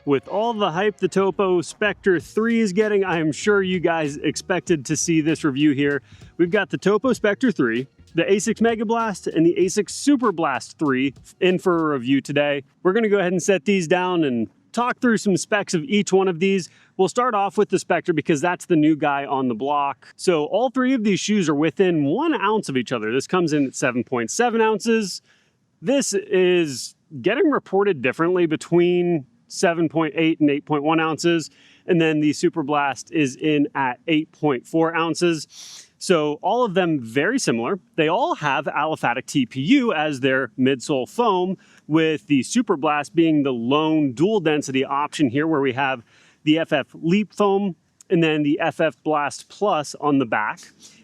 With all the hype the Topo Specter 3 is getting, I am sure you guys expected to see this review here. We've got the Topo Specter 3, the Asics Megablast, and the Asics Superblast 3 in for a review today. We're going to go ahead and set these down and talk through some specs of each one of these. We'll start off with the Specter because that's the new guy on the block. So all three of these shoes are within 1 ounce of each other. This comes in at 7.7 ounces. This is getting reported differently between 7.8 and 8.1 ounces. And then the Superblast is in at 8.4 ounces. So all of them very similar. They all have aliphatic TPU as their midsole foam, with the Superblast being the lone dual density option here, where we have the FF Leap foam and then the FF Blast Plus on the back.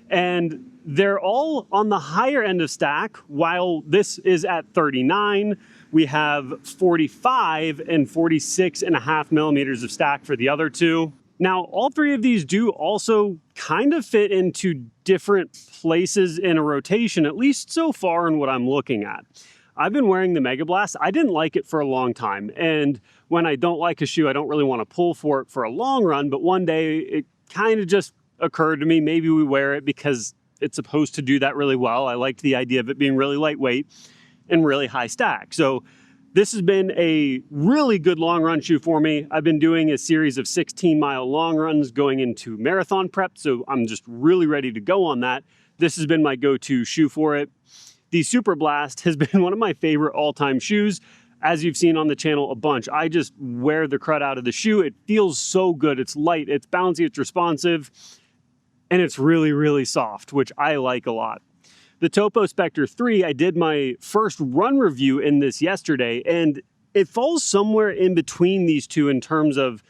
And they're all on the higher end of stack. While this is at 39, we have 45 and 46.5 millimeters of stack for the other two. Now, all three of these do also kind of fit into different places in a rotation, at least so far in what I'm looking at. I've been wearing the Megablast. I didn't like it for a long time. And when I don't like a shoe, I don't really want to pull for it for a long run. But one day it kind of just occurred to me, maybe we wear it because it's supposed to do that really well. I liked the idea of it being really lightweight and really high stack. So this has been a really good long run shoe for me. I've been doing a series of 16-mile long runs going into marathon prep, so I'm just really ready to go on that. This has been my go-to shoe for it. The Superblast has been one of my favorite all-time shoes. As you've seen on the channel a bunch, I just wear the crud out of the shoe. It feels so good. It's light, it's bouncy, it's responsive, and it's really, really soft, which I like a lot. The Topo Specter 3, I did my first run review in this yesterday, and it falls somewhere in between these two in terms of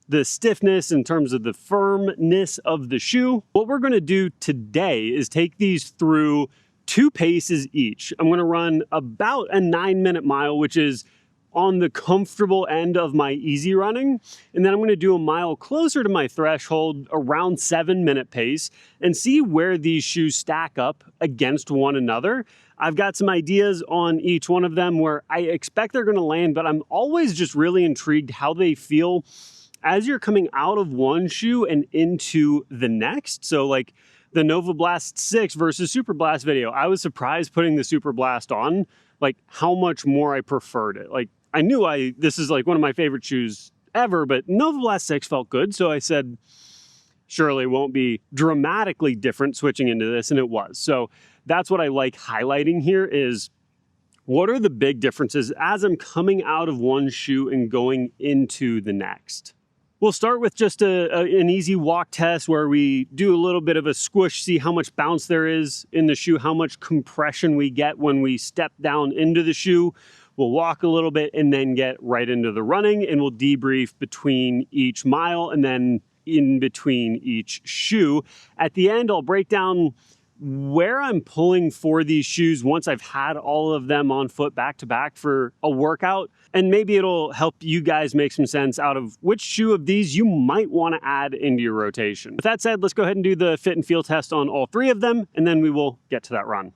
the stiffness, in terms of the firmness of the shoe. What we're going to do today is take these through 2 paces each. I'm going to run about a 9-minute mile, which is on the comfortable end of my easy running. And then I'm going to do a mile closer to my threshold, around 7-minute pace, and see where these shoes stack up against one another. I've got some ideas on each one of them where I expect they're going to land, but I'm always just really intrigued how they feel as you're coming out of one shoe and into the next. So like the Megablast 6 versus Superblast video, I was surprised putting the Superblast on, like how much more I preferred it. Like I knew this is like one of my favorite shoes ever, but Megablast 6 felt good. So I said, surely it won't be dramatically different switching into this, and it was. So that's what I like highlighting here is what are the big differences as I'm coming out of one shoe and going into the next. We'll start with just an easy walk test where we do a little bit of a squish, see how much bounce there is in the shoe, how much compression we get when we step down into the shoe. We'll walk a little bit and then get right into the running, and we'll debrief between each mile and then in between each shoe. At the end, I'll break down where I'm pulling for these shoes once I've had all of them on foot back to back for a workout. And maybe it'll help you guys make some sense out of which shoe of these you might want to add into your rotation. With that said, let's go ahead and do the fit and feel test on all 3 of them, and then we will get to that run.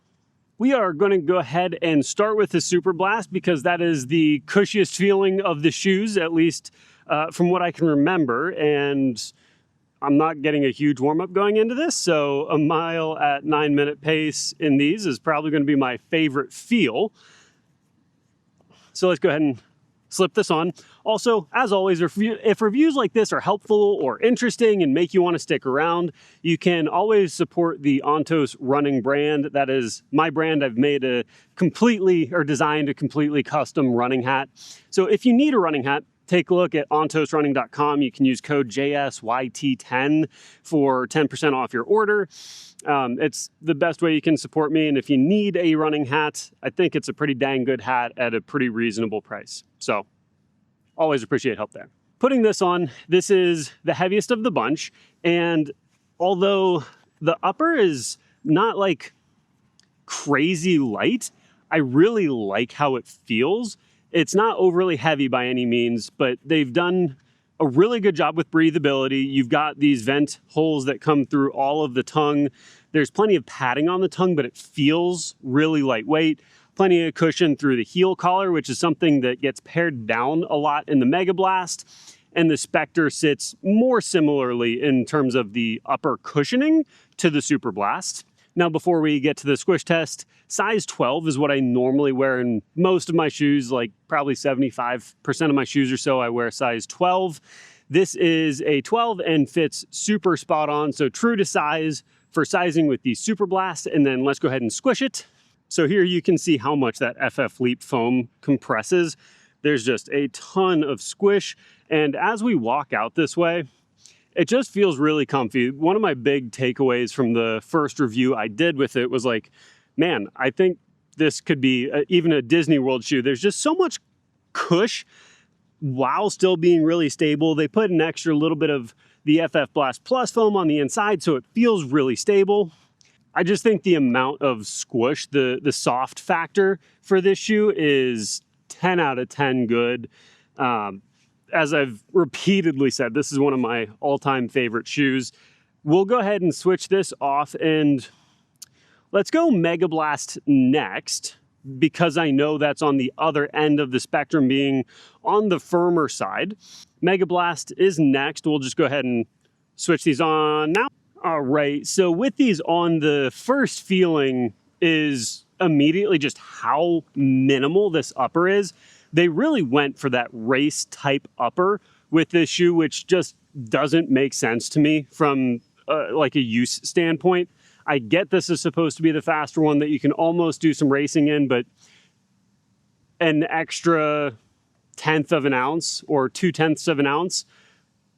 We are going to go ahead and start with the Superblast because that is the cushiest feeling of the shoes, at least from what I can remember. And I'm not getting a huge warm-up going into this, so a mile at 9-minute pace in these is probably going to be my favorite feel. So let's go ahead and slip this on. Also, as always, if reviews like this are helpful or interesting and make you want to stick around, you can always support the Ontos running brand. That is my brand. I've made designed a completely custom running hat. So if you need a running hat, take a look at ontosrunning.com. You can use code JSYT10 for 10% off your order. It's the best way you can support me. And if you need a running hat, I think it's a pretty dang good hat at a pretty reasonable price. So always appreciate help there. Putting this on, this is the heaviest of the bunch. And although the upper is not like crazy light, I really like how it feels. It's not overly heavy by any means, but they've done a really good job with breathability. You've got these vent holes that come through all of the tongue. There's plenty of padding on the tongue, but it feels really lightweight. plenty of cushion through the heel collar, which is something that gets pared down a lot in the Megablast. And the Specter sits more similarly in terms of the upper cushioning to the Superblast. Now, before we get to the squish test, size 12 is what I normally wear in most of my shoes, like probably 75% of my shoes or so, I wear size 12. This is a 12 and fits super spot on, so true to size for sizing with the Superblast. And then let's go ahead and squish it. So here you can see how much that FF Leap foam compresses. There's just a ton of squish. And as we walk out this way, it just feels really comfy. One of my big takeaways from the first review I did with it was like, man, I think this could be even a Disney World shoe. There's just so much cush while still being really stable. They put an extra little bit of the FF Blast Plus foam on the inside, so it feels really stable. I just think the amount of squish, the soft factor for this shoe is 10 out of 10 good. As I've repeatedly said, this is one of my all-time favorite shoes. We'll go ahead and switch this off and let's go Megablast next, because I know that's on the other end of the spectrum, being on the firmer side. Megablast is next. We'll just go ahead and switch these on now. All right, so with these on, the first feeling is immediately just how minimal this upper is. They really went for that race type upper with this shoe, which just doesn't make sense to me from like a use standpoint. I get this is supposed to be the faster one that you can almost do some racing in, but an extra 1/10 of an ounce or 2/10 of an ounce,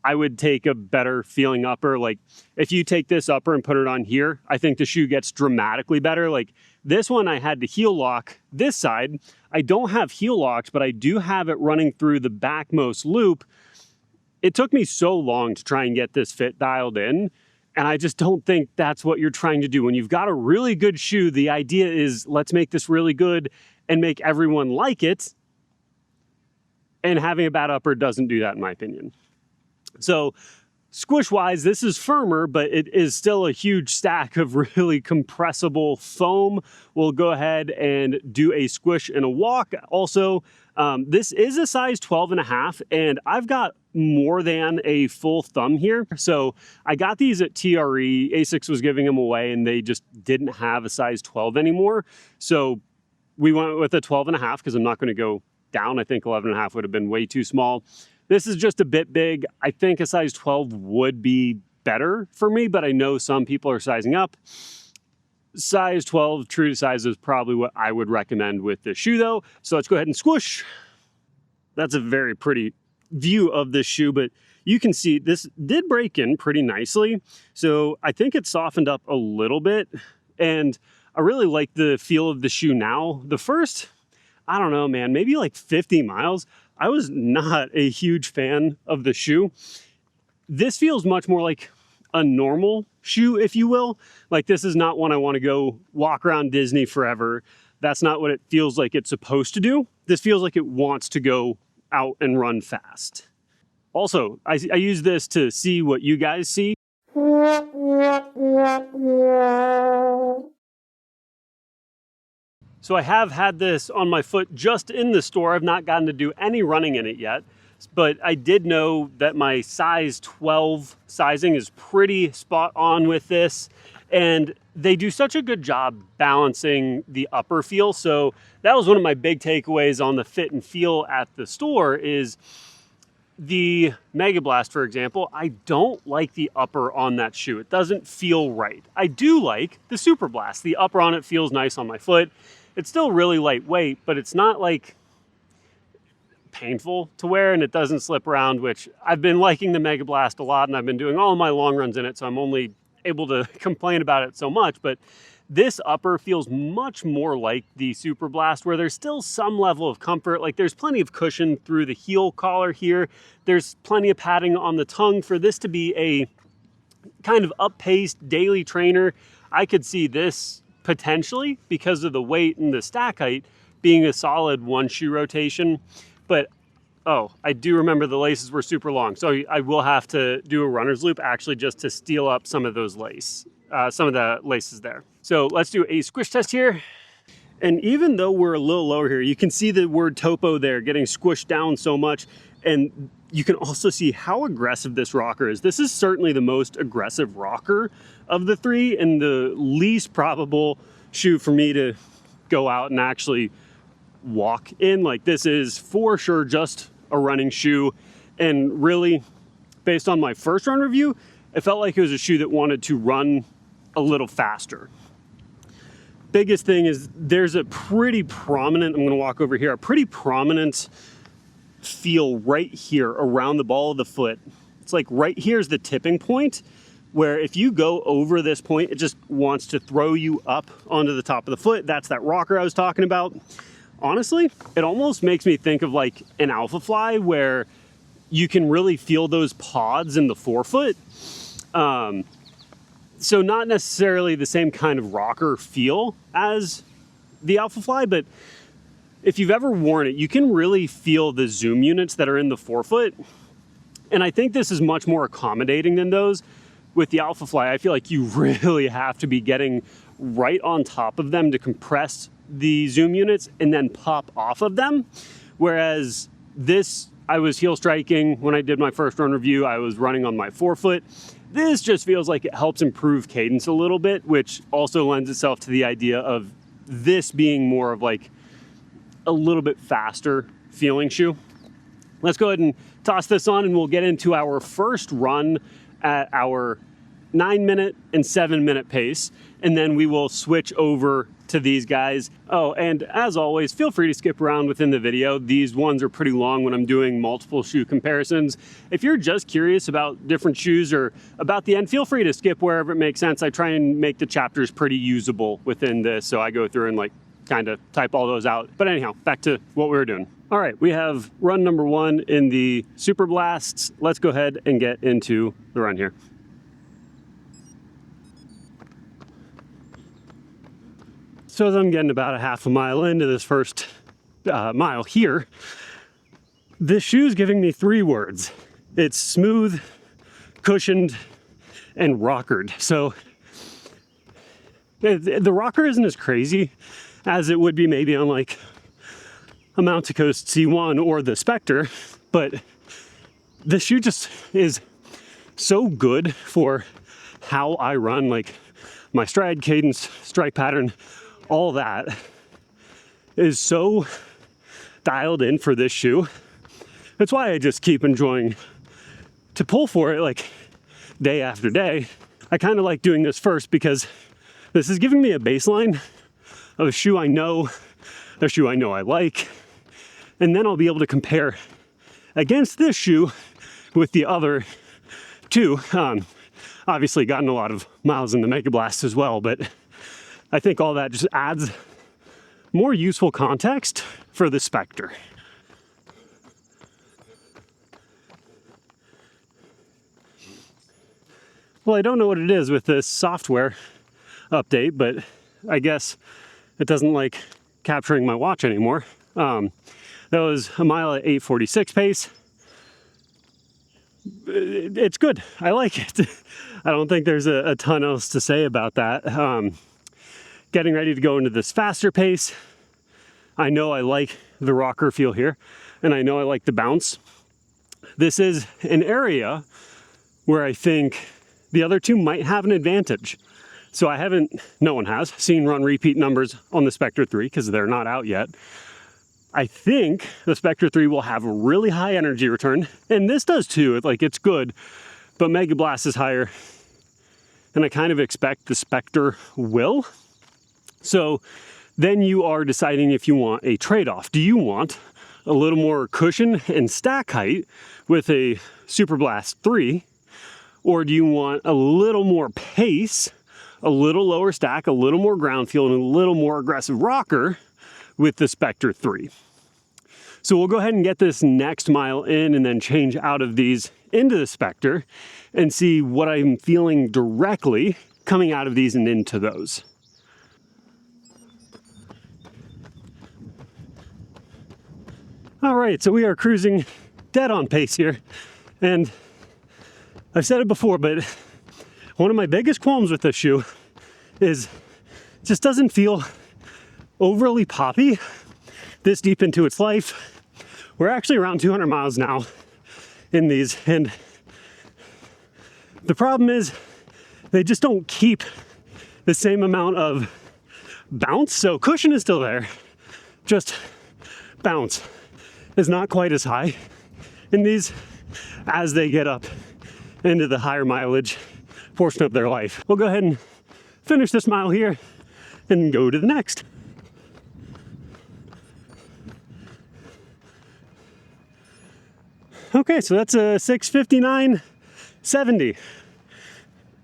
I would take a better feeling upper. Like if you take this upper and put it on here, I think the shoe gets dramatically better. Like this one, I had to heel lock this side. I don't have heel locks, but I do have it running through the backmost loop. It took me so long to try and get this fit dialed in. And I just don't think that's what you're trying to do. When you've got a really good shoe, the idea is let's make this really good and make everyone like it. And having a bad upper doesn't do that, in my opinion. So squish-wise, this is firmer, but it is still a huge stack of really compressible foam. We'll go ahead and do a squish and a walk. Also, this is a size 12.5, and I've got more than a full thumb here. So I got these at TRE. Asics was giving them away, and they just didn't have a size 12 anymore. So we went with a 12.5 because I'm not going to go down. I think 11.5 would have been way too small. This is just a bit big. I think a size 12 would be better for me, but I know some people are sizing up. Size 12, true to size, is probably what I would recommend with this shoe though. So let's go ahead and squish. That's a very pretty view of this shoe, but you can see this did break in pretty nicely. So I think it softened up a little bit, and I really like the feel of the shoe now. The first, I don't know, man, maybe like 50 miles, I was not a huge fan of the shoe. This feels much more like a normal shoe, if you will. Like this is not one I want to go walk around Disney forever. That's not what it feels like it's supposed to do. This feels like it wants to go out and run fast. Also, I use this to see what you guys see. So I have had this on my foot just in the store. I've not gotten to do any running in it yet, but I did know that my size 12 sizing is pretty spot on with this, and they do such a good job balancing the upper feel. So that was one of my big takeaways on the fit and feel at the store is the Megablast, for example. I don't like the upper on that shoe. It doesn't feel right. I do like the Superblast. The upper on it feels nice on my foot. It's still really lightweight, but it's not like painful to wear, and it doesn't slip around, which I've been liking the Megablast a lot, and I've been doing all of my long runs in it, so I'm only able to complain about it so much. But this upper feels much more like the Superblast, where there's still some level of comfort. Like there's plenty of cushion through the heel collar here. There's plenty of padding on the tongue for this to be a kind of up-paced daily trainer. I could see this potentially, because of the weight and the stack height, being a solid one shoe rotation. But oh, I do remember the laces were super long, so I will have to do a runner's loop actually just to steal up some of those some of the laces there. So let's do a squish test here. And even though we're a little lower here, you can see the word Topo there getting squished down so much. And you can also see how aggressive this rocker is. This is certainly the most aggressive rocker of the three and the least probable shoe for me to go out and actually walk in. Like, this is for sure just a running shoe. And really, based on my first run review, it felt like it was a shoe that wanted to run a little faster. Biggest thing is there's a pretty prominent, I'm gonna walk over here, a pretty prominent feel right here around the ball of the foot. It's like right here's the tipping point where if you go over this point, it just wants to throw you up onto the top of the foot. That's that rocker I was talking about. Honestly, it almost makes me think of like an Alpha Fly where you can really feel those pods in the forefoot. So not necessarily the same kind of rocker feel as the Alpha Fly, but if you've ever worn it, you can really feel the zoom units that are in the forefoot. And I think this is much more accommodating than those. With the Alpha Fly, I feel like you really have to be getting right on top of them to compress the zoom units and then pop off of them. Whereas this, I was heel striking when I did my first run review, I was running on my forefoot. This just feels like it helps improve cadence a little bit, which also lends itself to the idea of this being more of like a little bit faster feeling shoe. Let's go ahead and toss this on and we'll get into our first run at our 9-minute and 7-minute pace. And then we will switch over to these guys. Oh, and as always, feel free to skip around within the video. These ones are pretty long when I'm doing multiple shoe comparisons. If you're just curious about different shoes or about the end, feel free to skip wherever it makes sense. I try and make the chapters pretty usable within this, so I go through and like kind of type all those out. But anyhow, back to what we were doing. All right, we have run number 1 in the Superblasts. Let's go ahead and get into the run here. So as I'm getting about a half a mile into this first mile here, this shoe is giving me 3 words. It's smooth, cushioned, and rockered. So the rocker isn't as crazy as it would be maybe on like a Mount Coast C1 or the Specter, but the shoe just is so good for how I run, like my stride, cadence, strike pattern, all that is so dialed in for this shoe. That's why I just keep enjoying to pull for it like day after day. I kind of like doing this first because this is giving me a baseline of a shoe I know, a shoe I know I like, and then I'll be able to compare against this shoe with the other 2. Obviously gotten a lot of miles in the Megablast as well, but I think all that just adds more useful context for the Specter. Well, I don't know what it is with this software update, but I guess it doesn't like capturing my watch anymore. That was a mile at 8:46 pace. It's good. I like it. I don't think there's a ton else to say about that. Getting ready to go into this faster pace. I know I like the rocker feel here, and I know I like the bounce. This is an area where I think the other 2 might have an advantage. So I haven't, no one has, seen run repeat numbers on the Specter 3 because they're not out yet. I think the Specter 3 will have a really high energy return, and this does too, like it's good, but Megablast is higher, and I kind of expect the Specter will. So then you are deciding if you want a trade-off. Do you want a little more cushion and stack height with a Superblast 3, or do you want a little more pace, a little lower stack, a little more ground feel, and a little more aggressive rocker with the Specter 3? So we'll go ahead and get this next mile in and then change out of these into the Specter and see what I'm feeling directly coming out of these and into those. All right, so we are cruising dead on pace here. And I've said it before, but one of my biggest qualms with this shoe is it just doesn't feel overly poppy this deep into its life. We're actually around 200 miles now in these, and the problem is they just don't keep the same amount of bounce. So cushion is still there, just bounce is not quite as high in these as they get up into the higher mileage portion of their life. We'll go ahead and finish this mile here and go to the next. Okay, so that's a 6:59.70,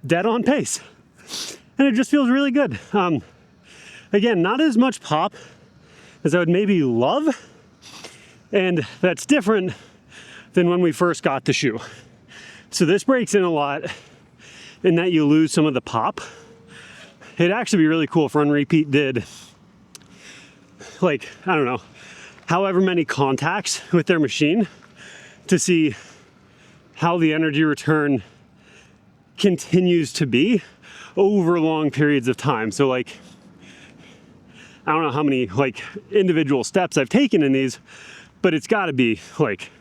dead on pace, and it just feels really good. Again, not as much pop as I would maybe love, and that's different than when we first got the shoe. So this breaks in a lot in that you lose some of the pop. It'd actually be really cool if Run Repeat did, like, I don't know, however many contacts with their machine to see how the energy return continues to be over long periods of time. So like, I don't know how many like individual steps I've taken in these, but it's got to be like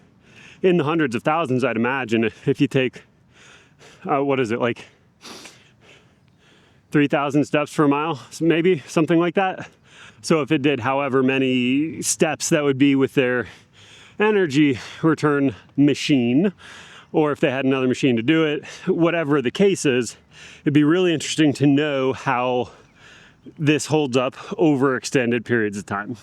in the hundreds of thousands, I'd imagine, if you take, what is it, like 3,000 steps per mile, maybe something like that. So if it did however many steps that would be with their energy return machine, or if they had another machine to do it, whatever the case is, it'd be really interesting to know how this holds up over extended periods of time.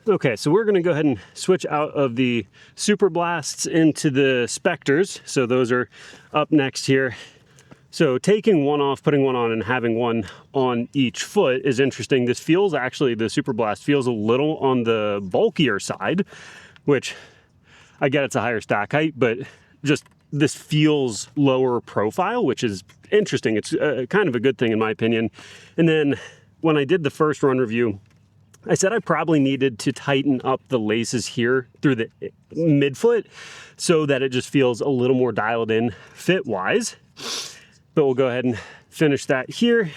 Okay, so we're gonna go ahead and switch out of the Superblasts into the Specters. So those are up next here. So taking one off, putting one on, and having one on each foot is interesting. This feels actually, the Superblast feels a little on the bulkier side, which I get it's a higher stack height, but just this feels lower profile, which is interesting. It's kind of a good thing in my opinion. And then when I did the first run review, I said I probably needed to tighten up the laces here through the midfoot so that it just feels a little more dialed in fit-wise. But we'll go ahead and finish that here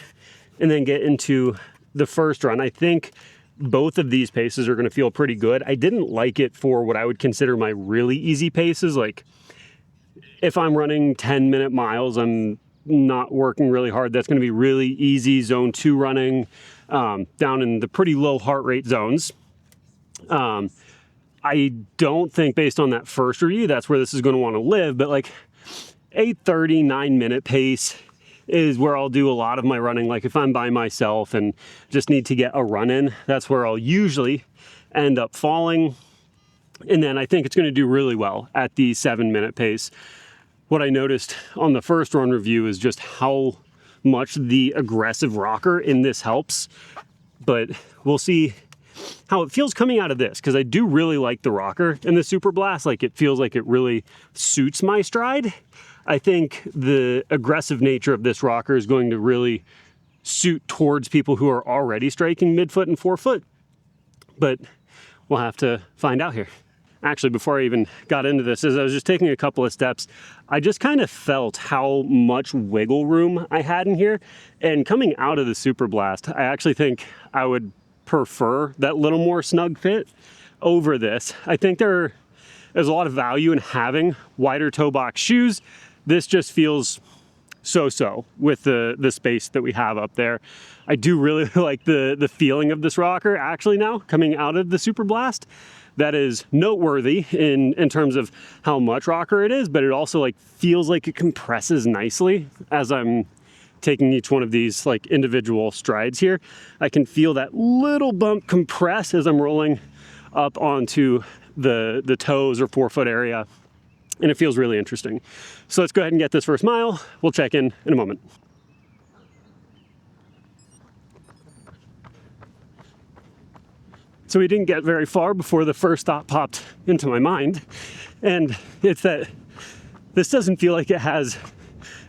and then get into the first run. I think both of these paces are going to feel pretty good. I didn't like it for what I would consider my really easy paces. Like if I'm running 10-minute miles, I'm not working really hard. That's going to be really easy zone 2 running down in the pretty low heart rate zones. I don't think based on that first review, that's where this is going to want to live, but like 8:30, 9-minute pace is where I'll do a lot of my running. Like if I'm by myself and just need to get a run in, that's where I'll usually end up falling. And then I think it's going to do really well at the 7-minute pace. What I noticed on the first run review is just how much the aggressive rocker in this helps, but we'll see how it feels coming out of this, because I do really like the rocker in the Superblast. Like it feels like it really suits my stride. I think the aggressive nature of this rocker is going to really suit towards people who are already striking midfoot and forefoot, but we'll have to find out here. Actually, before I even got into this, as I was just taking a couple of steps, I just kind of felt how much wiggle room I had in here. And coming out of the Superblast, I actually think I would prefer that little more snug fit over this. I think there's a lot of value in having wider toe box shoes. This just feels so-so with the space that we have up there. I do really like the feeling of this rocker actually now coming out of the Superblast. That is noteworthy in terms of how much rocker it is, but it also like feels like it compresses nicely as I'm taking each one of these like individual strides here. I can feel that little bump compress as I'm rolling up onto the toes or forefoot area, and it feels really interesting. So let's go ahead and get this first mile. We'll check in a moment. So we didn't get very far before the first thought popped into my mind, and it's that this doesn't feel like it has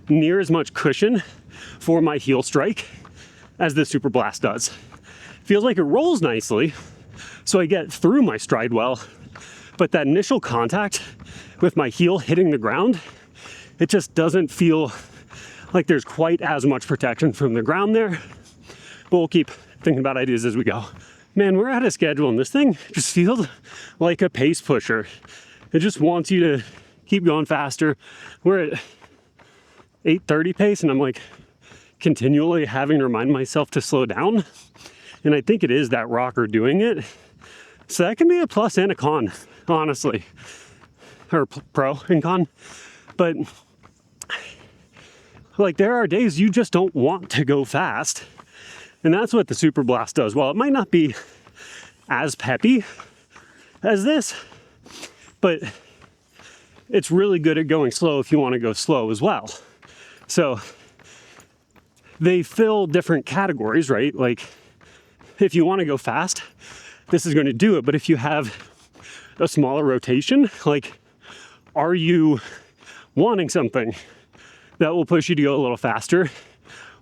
near as much cushion for my heel strike as the Superblast does. Feels like it rolls nicely, so I get through my stride well, but that initial contact with my heel hitting the ground, it just doesn't feel like there's quite as much protection from the ground there, but we'll keep thinking about ideas as we go. Man, we're at a schedule and this thing just feels like a pace pusher. It just wants you to keep going faster. We're at 8:30 pace and I'm like continually having to remind myself to slow down. And I think it is that rocker doing it. So that can be a plus and a con, honestly. Or pro and con. But like there are days you just don't want to go fast. And that's what the Superblast does. While it might not be as peppy as this, but it's really good at going slow if you want to go slow as well. So they fill different categories, right? Like if you want to go fast, this is going to do it. But if you have a smaller rotation, like are you wanting something that will push you to go a little faster?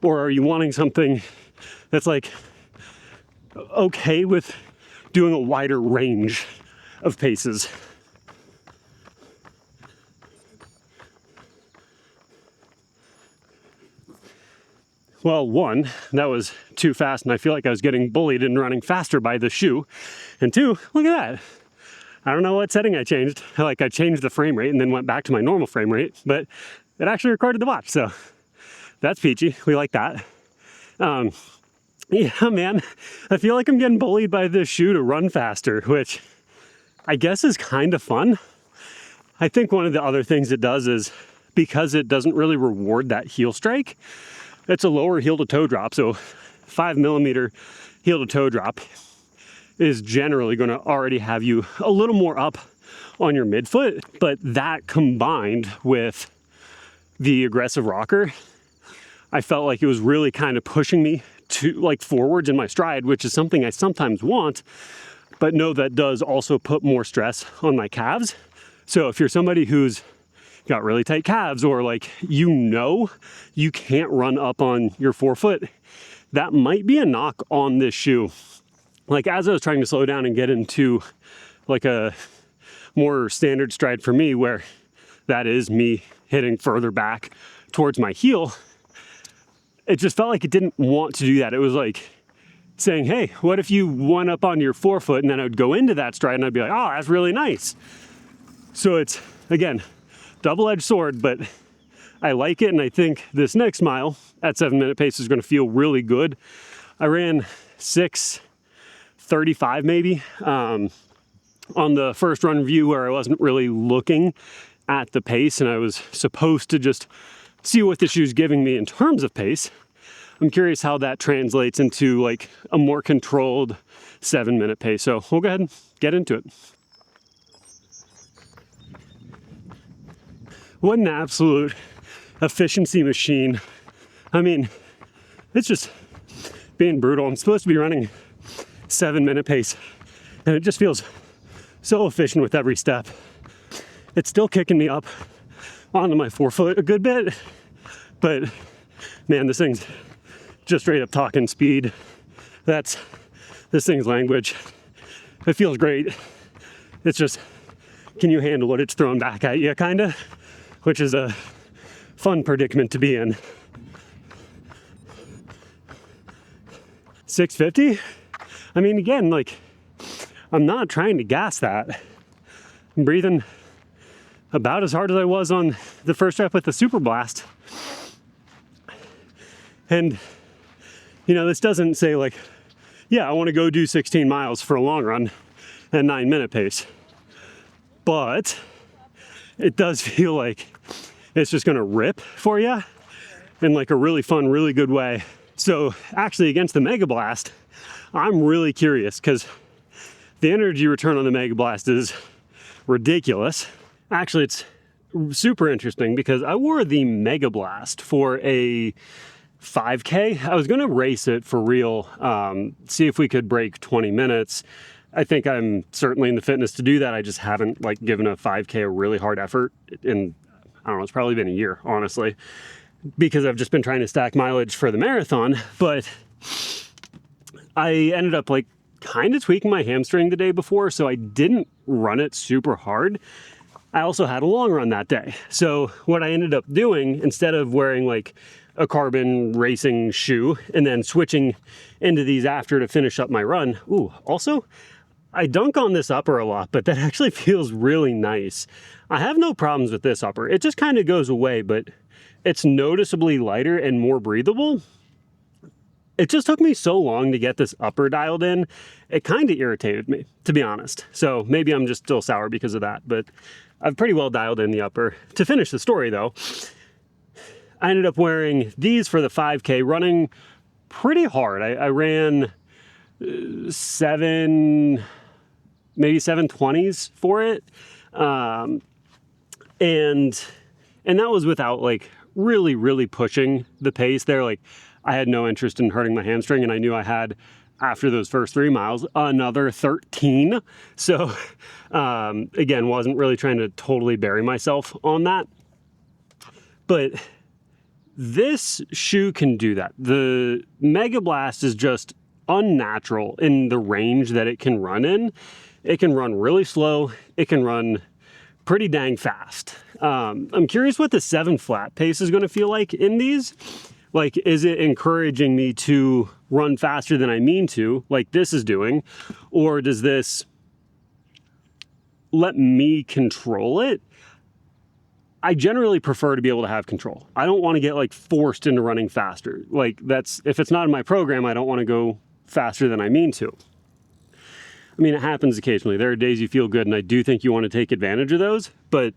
Or are you wanting something that's like okay with doing a wider range of paces? Well, one, that was too fast and I feel like I was getting bullied and running faster by the shoe. And two, look at that. I don't know what setting I changed. Like I changed the frame rate and then went back to my normal frame rate, but it actually recorded the watch. So that's peachy. We like that. Yeah, man, I feel like I'm getting bullied by this shoe to run faster, which I guess is kind of fun. I think one of the other things it does is because it doesn't really reward that heel strike, it's a lower heel to toe drop. So 5mm heel to toe drop is generally going to already have you a little more up on your midfoot, but that combined with the aggressive rocker, I felt like it was really kind of pushing me to like forwards in my stride, which is something I sometimes want, but know that does also put more stress on my calves. So if you're somebody who's got really tight calves or like, you can't run up on your forefoot, that might be a knock on this shoe. Like as I was trying to slow down and get into like a more standard stride for me, where that is me hitting further back towards my heel, it just felt like it didn't want to do that. It was like saying, hey, what if you went up on your forefoot? And then I would go into that stride and I'd be like, oh, that's really nice. So it's, again, double-edged sword, but I like it. And I think this next mile at 7-minute pace is going to feel really good. I ran 6:35 maybe on the first run review where I wasn't really looking at the pace and I was supposed to just see what the shoe's giving me in terms of pace. I'm curious how that translates into like a more controlled 7-minute pace. So we'll go ahead and get into it. What an absolute efficiency machine. I mean, it's just being brutal. I'm supposed to be running 7-minute pace and it just feels so efficient with every step. It's still kicking me up onto my forefoot a good bit, but man, this thing's just straight up talking speed. That's this thing's language. It feels great. It's just, can you handle what it's throwing back at you, kind of, which is a fun predicament to be in. 650. I mean, again, like I'm not trying to gas that. I'm breathing about as hard as I was on the first rep with the Superblast. And, you know, this doesn't say like, yeah, I want to go do 16 miles for a long run at 9-minute pace. But it does feel like it's just going to rip for you in like a really fun, really good way. So actually against the Megablast, I'm really curious because the energy return on the Megablast is ridiculous. Actually, it's super interesting because I wore the Megablast for a 5K. I was going to race it for real, see if we could break 20 minutes. I think I'm certainly in the fitness to do that. I just haven't like given a 5K a really hard effort in, I don't know, it's probably been a year, honestly, because I've just been trying to stack mileage for the marathon. But I ended up like kind of tweaking my hamstring the day before, so I didn't run it super hard. I also had a long run that day. So what I ended up doing, instead of wearing like a carbon racing shoe and then switching into these after to finish up my run. Ooh, also, I dunk on this upper a lot, but that actually feels really nice. I have no problems with this upper. It just kind of goes away, but it's noticeably lighter and more breathable. It just took me so long to get this upper dialed in. It kind of irritated me, to be honest. So maybe I'm just still sour because of that, but I've pretty well dialed in the upper. To finish the story though, I ended up wearing these for the 5K, running pretty hard. I ran maybe 720s for it. And that was without like really pushing the pace there. Like I had no interest in hurting my hamstring, and I knew I had, after those first 3 miles, another 13. So again, wasn't really trying to totally bury myself on that. But this shoe can do that. The Megablast is just unnatural in the range that it can run in. It can run really slow. It can run pretty dang fast. I'm curious what the 7 flat pace is going to feel like in these. Like, is it encouraging me to run faster than I mean to, like this is doing? Or does this let me control it? I generally prefer to be able to have control. I don't want to get like forced into running faster. Like if it's not in my program, I don't want to go faster than I mean to. I mean, it happens occasionally. There are days you feel good, and I do think you want to take advantage of those, but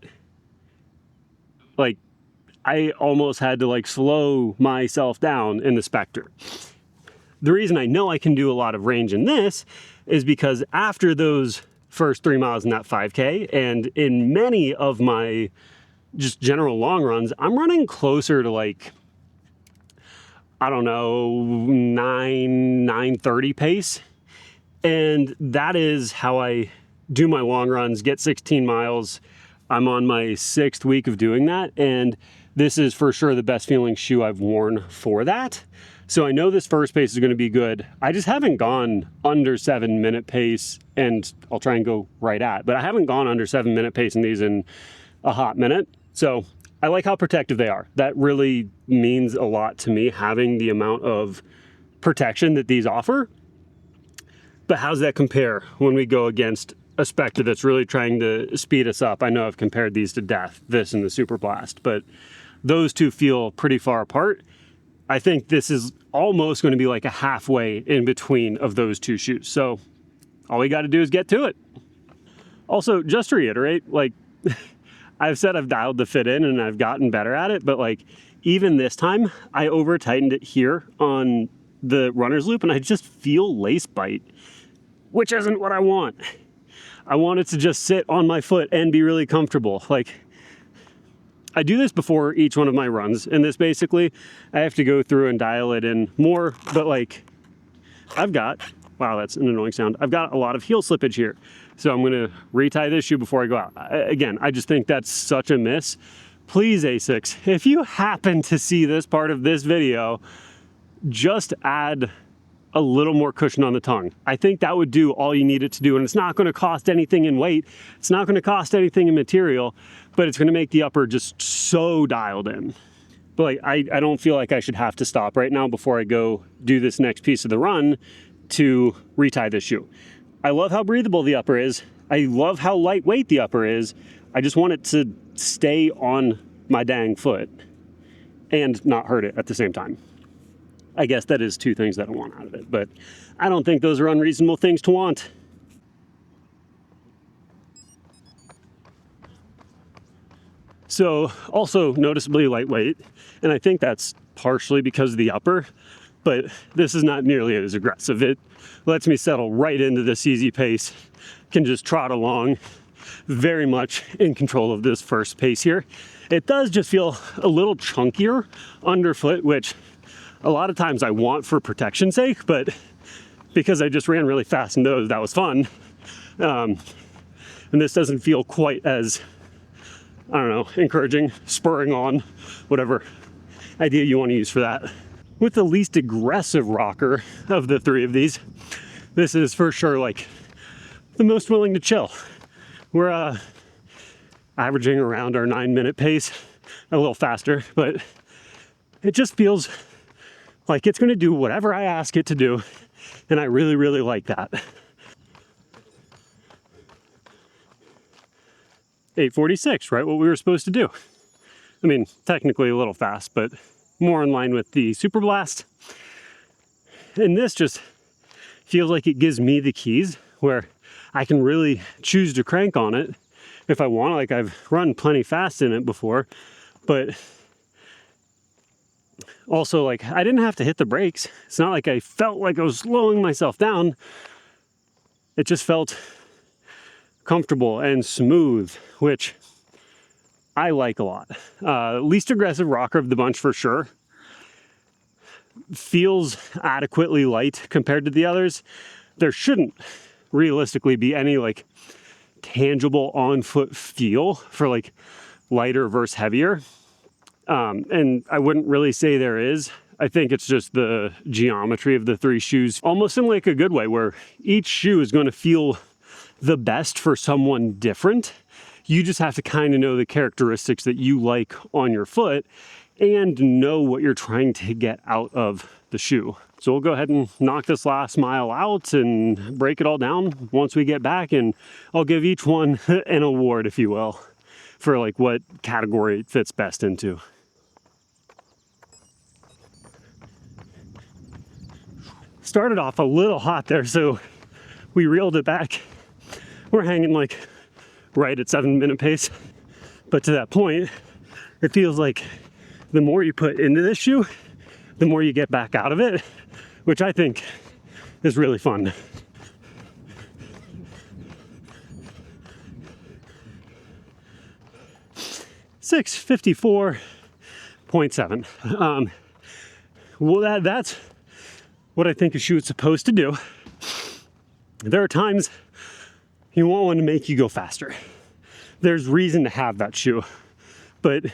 like I almost had to like slow myself down in the Specter. The reason I know I can do a lot of range in this is because after those first 3 miles in that 5K, and in many of my just general long runs, I'm running closer to like, I don't know, 9:30 pace. And that is how I do my long runs, get 16 miles. I'm on my 6th week of doing that. And this is for sure the best feeling shoe I've worn for that. So I know this first pace is going to be good. I just haven't gone under 7-minute pace, and I'll try and go right at, but I haven't gone under 7-minute pace in these in a hot minute. So I like how protective they are. That really means a lot to me, having the amount of protection that these offer. But how's that compare when we go against a Specter that's really trying to speed us up? I know I've compared these to death, this and the Superblast, but those two feel pretty far apart. I think this is almost going to be like a halfway in between of those two shoes. So all we got to do is get to it. Also, just to reiterate, like I've said, I've dialed the fit in and I've gotten better at it, but like even this time I over tightened it here on the runner's loop and I just feel lace bite, which isn't what I want. I want it to just sit on my foot and be really comfortable. Like I do this before each one of my runs, and this basically I have to go through and dial it in more, but like I've got, wow, that's an annoying sound. I've got a lot of heel slippage here. So I'm going to retie this shoe before I go out. Again, I just think that's such a miss. Please, Asics, if you happen to see this part of this video, just add a little more cushion on the tongue. I think that would do all you need it to do, and it's not going to cost anything in weight. It's not going to cost anything in material, but it's going to make the upper just so dialed in. But like, I don't feel like I should have to stop right now before I go do this next piece of the run to retie this shoe. I love how breathable the upper is. I love how lightweight the upper is. I just want it to stay on my dang foot and not hurt it at the same time. I guess that is two things that I want out of it, but I don't think those are unreasonable things to want. So also noticeably lightweight, and I think that's partially because of the upper, but this is not nearly as aggressive. It lets me settle right into this easy pace, can just trot along, very much in control of this first pace here. It does just feel a little chunkier underfoot, which a lot of times I want for protection's sake, but because I just ran really fast in those, that was fun. And this doesn't feel quite as, I don't know, encouraging, spurring on, whatever idea you want to use for that. With the least aggressive rocker of the three of these, this is for sure like the most willing to chill. We're averaging around our 9-minute pace, a little faster, but it just feels like it's going to do whatever I ask it to do. And I really, really like that. 846, right? What we were supposed to do. I mean, technically a little fast, but more in line with the Superblast. And this just feels like it gives me the keys where I can really choose to crank on it if I want. Like, I've run plenty fast in it before, but also, like, I didn't have to hit the brakes. It's not like I felt like I was slowing myself down. It just felt comfortable and smooth, which I like a lot. Least aggressive rocker of the bunch for sure. Feels adequately light compared to the others. There shouldn't realistically be any like tangible on-foot feel for like lighter versus heavier. And I wouldn't really say there is. I think it's just the geometry of the three shoes, almost in like a good way, where each shoe is going to feel the best for someone different. You just have to kind of know the characteristics that you like on your foot and know what you're trying to get out of the shoe. So we'll go ahead and knock this last mile out and break it all down once we get back, and I'll give each one an award, if you will, for like what category it fits best into. Started off a little hot there, so we reeled it back. We're hanging like right at 7-minute pace, but to that point, it feels like the more you put into this shoe, the more you get back out of it, which I think is really fun. $654.7. Well, that's what I think a shoe is supposed to do. There are times you want one to make you go faster. There's reason to have that shoe. But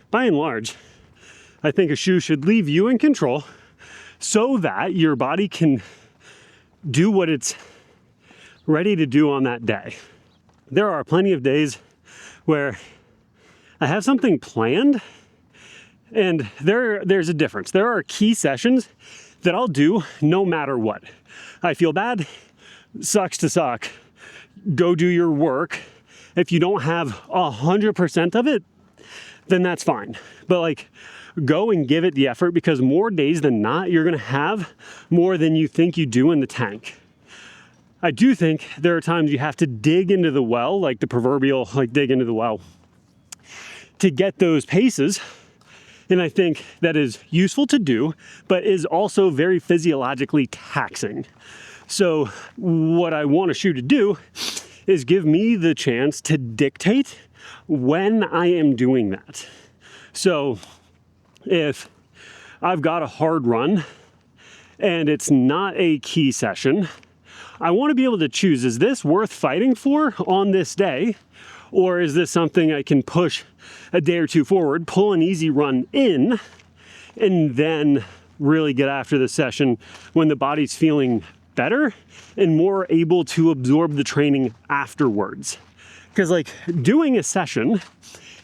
by and large, I think a shoe should leave you in control so that your body can do what it's ready to do on that day. There are plenty of days where I have something planned, and there's a difference. There are key sessions that I'll do no matter what. I feel bad, sucks to suck. Go do your work. If you don't have 100% of it, then that's fine. But like, go and give it the effort, because more days than not, you're gonna have more than you think you do in the tank. I do think there are times you have to dig into the well, like the proverbial, like dig into the well, to get those paces. And I think that is useful to do, but is also very physiologically taxing. So what I want a shoe to do is give me the chance to dictate when I am doing that. So if I've got a hard run and it's not a key session, I want to be able to choose, is this worth fighting for on this day? Or is this something I can push a day or two forward, pull an easy run in, and then really get after the session when the body's feeling better and more able to absorb the training afterwards? Because like, doing a session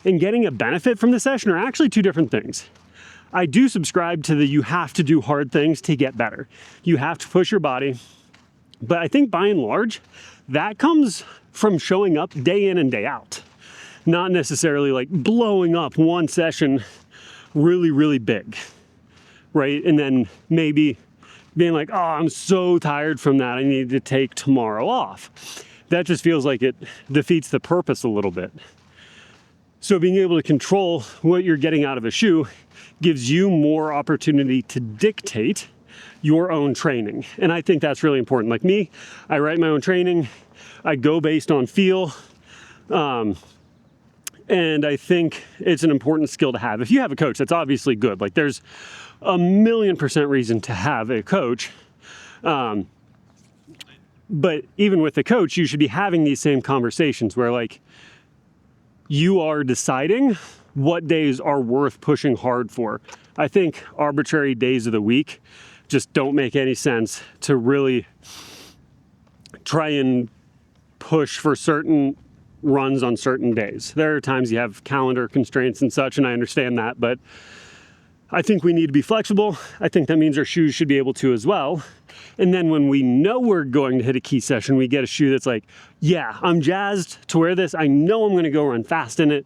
and getting a benefit from the session are actually two different things. I do subscribe to the you have to do hard things to get better. You have to push your body. But I think by and large, that comes from showing up day in and day out. Not necessarily like blowing up one session really, really big, right? And then maybe being like, oh, I'm so tired from that, I need to take tomorrow off. That just feels like it defeats the purpose a little bit. So being able to control what you're getting out of a shoe gives you more opportunity to dictate your own training. And I think that's really important. Like me, I write my own training. I go based on feel. And I think it's an important skill to have. If you have a coach, that's obviously good. Like, there's 1,000,000% reason to have a coach. But even with a coach, you should be having these same conversations where like, you are deciding what days are worth pushing hard for. I think arbitrary days of the week just don't make any sense to really try and push for certain runs on certain days. There are times you have calendar constraints and such, and I understand that, but I think we need to be flexible. I think that means our shoes should be able to as well. And then when we know we're going to hit a key session, we get a shoe that's like, yeah, I'm jazzed to wear this. I know I'm going to go run fast in it.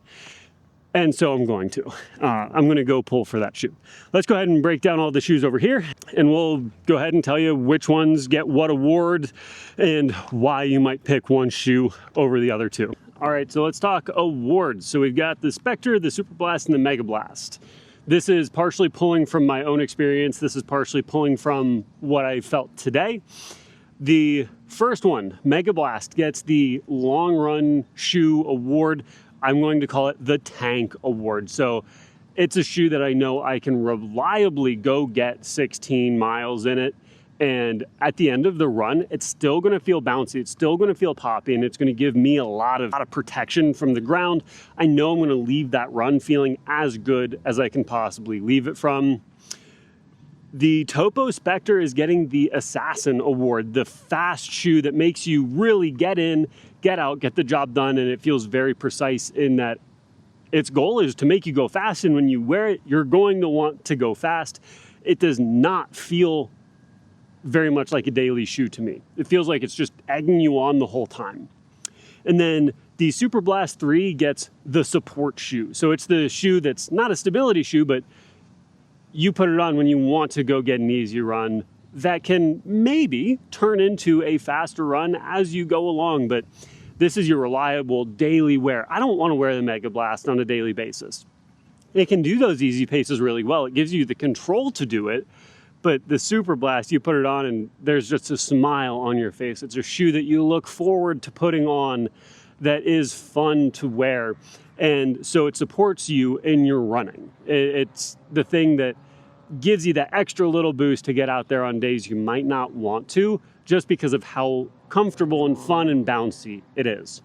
And so I'm going to. I'm going to go pull for that shoe. Let's go ahead and break down all the shoes over here, and we'll go ahead and tell you which ones get what award and why you might pick one shoe over the other two. All right, so let's talk awards. So we've got the Specter, the Superblast, and the Megablast. This is partially pulling from my own experience. This is partially pulling from what I felt today. The first one, Megablast, gets the long run shoe award. I'm going to call it the tank award. So it's a shoe that I know I can reliably go get 16 miles in it. And at the end of the run, it's still going to feel bouncy. It's still going to feel poppy, and it's going to give me a lot of protection from the ground. I know I'm going to leave that run feeling as good as I can possibly leave it from. The Topo Specter is getting the Assassin Award, the fast shoe that makes you really get in, get out, get the job done, and it feels very precise in that its goal is to make you go fast, and when you wear it, you're going to want to go fast. It does not feel very much like a daily shoe to me. It feels like it's just egging you on the whole time. And then the Superblast 3 gets the support shoe. So it's the shoe that's not a stability shoe, but you put it on when you want to go get an easy run that can maybe turn into a faster run as you go along. But this is your reliable daily wear. I don't want to wear the Megablast on a daily basis. It can do those easy paces really well. It gives you the control to do it. But the Superblast, you put it on and there's just a smile on your face. It's a shoe that you look forward to putting on that is fun to wear. And so it supports you in your running. It's the thing that gives you that extra little boost to get out there on days you might not want to, just because of how comfortable and fun and bouncy it is.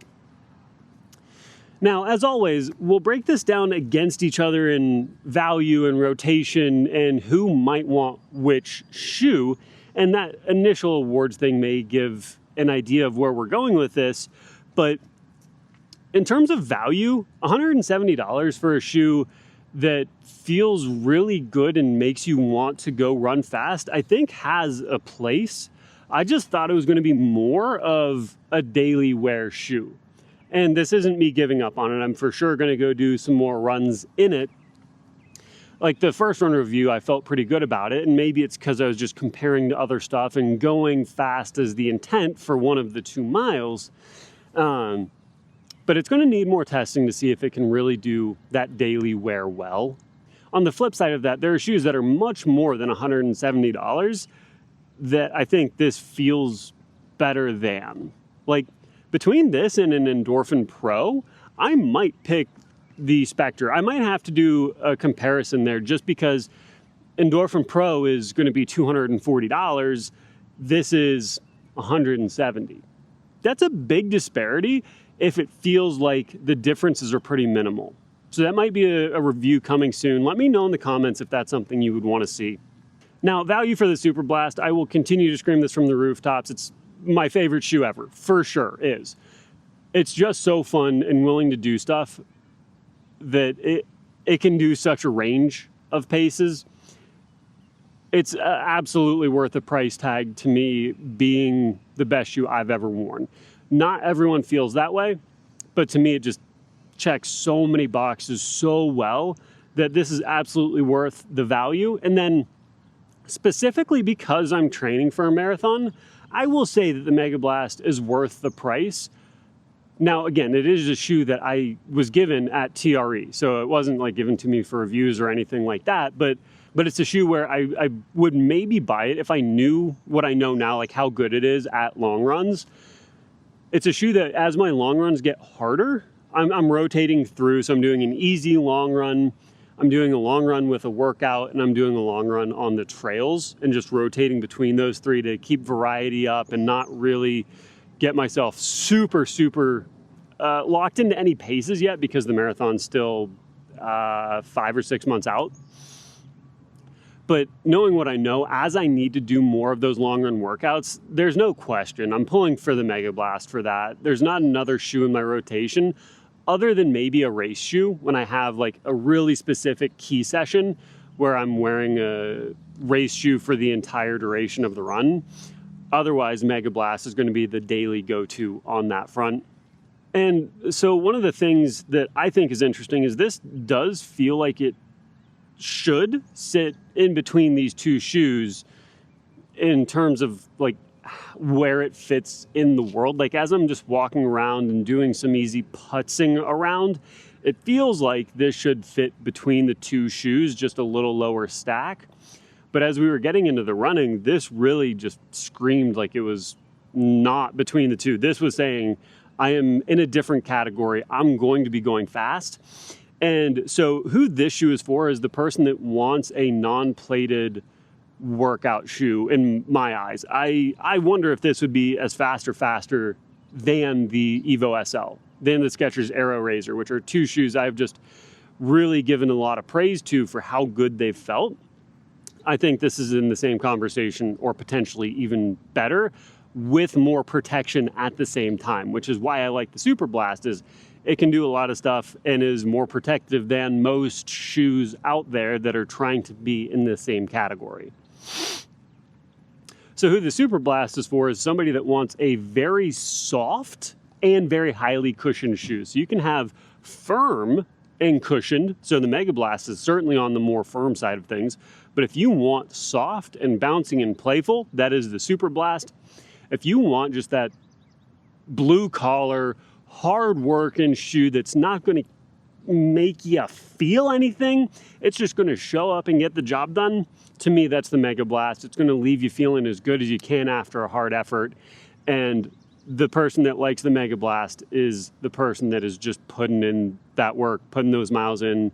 Now, as always, we'll break this down against each other in value and rotation and who might want which shoe. And that initial awards thing may give an idea of where we're going with this. But in terms of value, $170 for a shoe that feels really good and makes you want to go run fast, I think has a place. I just thought it was going to be more of a daily wear shoe. And this isn't me giving up on it. I'm for sure going to go do some more runs in it. Like the first run review, I felt pretty good about it. And maybe it's because I was just comparing to other stuff and going fast as the intent for one of the 2 miles. But it's going to need more testing to see if it can really do that daily wear well. On the flip side of that, there are shoes that are much more than $170 that I think this feels better than. Like, between this and an Endorphin Pro, I might pick the Specter. I might have to do a comparison there just because Endorphin Pro is going to be $240. This is $170. That's a big disparity if it feels like the differences are pretty minimal. So that might be a review coming soon. Let me know in the comments if that's something you would want to see. Now, value for the Superblast, I will continue to scream this from the rooftops. It's my favorite shoe ever, for sure is. It's just so fun and willing to do stuff that it can do such a range of paces. It's absolutely worth the price tag to me, being the best shoe I've ever worn. Not everyone feels that way, but to me it just checks so many boxes so well that this is absolutely worth the value. And then specifically because I'm training for a marathon, I will say that the Megablast is worth the price. Now, again, it is a shoe that I was given at TRE, so it wasn't like given to me for reviews or anything like that, but it's a shoe where I would maybe buy it if I knew what I know now, like how good it is at long runs. It's a shoe that as my long runs get harder, I'm rotating through, so I'm doing an easy long run, I'm doing a long run with a workout, and I'm doing a long run on the trails, and just rotating between those three to keep variety up and not really get myself super locked into any paces yet, because the marathon's still 5 or 6 months out. But knowing what I know, as I need to do more of those long run workouts, there's no question I'm pulling for the Megablast for that. There's not another shoe in my rotation other than maybe a race shoe when I have like a really specific key session where I'm wearing a race shoe for the entire duration of the run. Otherwise, Megablast is going to be the daily go-to on that front. And so one of the things that I think is interesting is this does feel like it should sit in between these two shoes in terms of like where it fits in the world. Like as I'm just walking around and doing some easy putzing around, it feels like this should fit between the two shoes, just a little lower stack. But as we were getting into the running, this really just screamed like it was not between the two. This was saying, I am in a different category. I'm going to be going fast. And so who this shoe is for is the person that wants a non-plated workout shoe, in my eyes. I wonder if this would be as fast or faster than the Evo SL, than the Skechers Aero Razor, which are two shoes I've just really given a lot of praise to for how good they've felt. I think this is in the same conversation, or potentially even better, with more protection at the same time, which is why I like the Superblast. Is it can do a lot of stuff and is more protective than most shoes out there that are trying to be in the same category. So who the Superblast is for is somebody that wants a very soft and very highly cushioned shoe. So you can have firm and cushioned. So the Megablast is certainly on the more firm side of things. But if you want soft and bouncing and playful, that is the Superblast. If you want just that blue collar, hard working shoe that's not going to make you feel anything, it's just going to show up and get the job done, to me, that's the Megablast. It's going to leave you feeling as good as you can after a hard effort. And the person that likes the Megablast is the person that is just putting in that work, putting those miles in,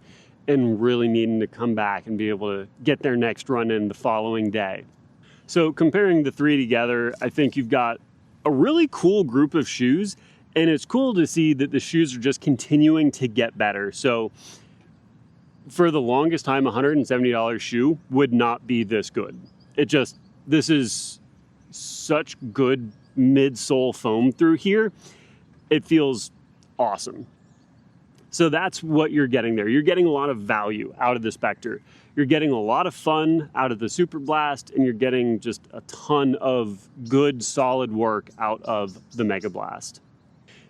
and really needing to come back and be able to get their next run in the following day. So comparing the three together, I think you've got a really cool group of shoes, and it's cool to see that the shoes are just continuing to get better. So for the longest time, a $170 shoe would not be this good. This is such good midsole foam through here. It feels awesome. So that's what you're getting there. You're getting a lot of value out of the Specter. You're getting a lot of fun out of the Superblast, and you're getting just a ton of good, solid work out of the Megablast.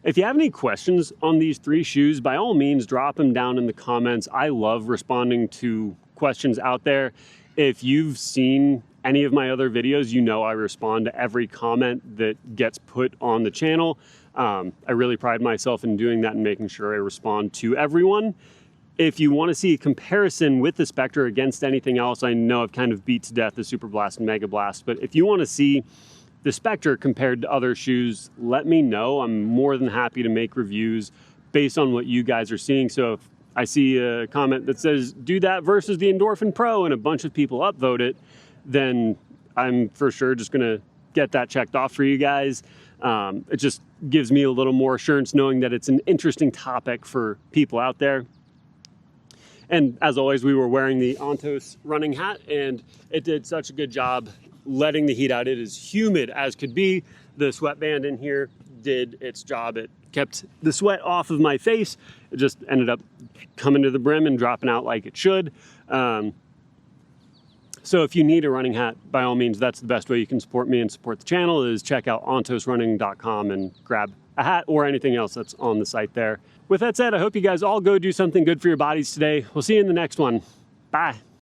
If you have any questions on these three shoes, by all means, drop them down in the comments. I love responding to questions out there. If you've seen any of my other videos, you know I respond to every comment that gets put on the channel. I really pride myself in doing that and making sure I respond to everyone. If you want to see a comparison with the Specter against anything else, I know I've kind of beat to death the Superblast and Megablast, but if you want to see the Specter compared to other shoes, let me know. I'm more than happy to make reviews based on what you guys are seeing. So if I see a comment that says, do that versus the Endorphin Pro, and a bunch of people upvote it, then I'm for sure just going to get that checked off for you guys. It just gives me a little more assurance knowing that it's an interesting topic for people out there. And as always, we were wearing the Ontos running hat, and it did such a good job letting the heat out. It is humid as could be. The sweatband in here did its job. It kept the sweat off of my face. It just ended up coming to the brim and dropping out like it should. So if you need a running hat, by all means, that's the best way you can support me and support the channel, is check out ontosrunning.com and grab a hat or anything else that's on the site there. With that said, I hope you guys all go do something good for your bodies today. We'll see you in the next one. Bye.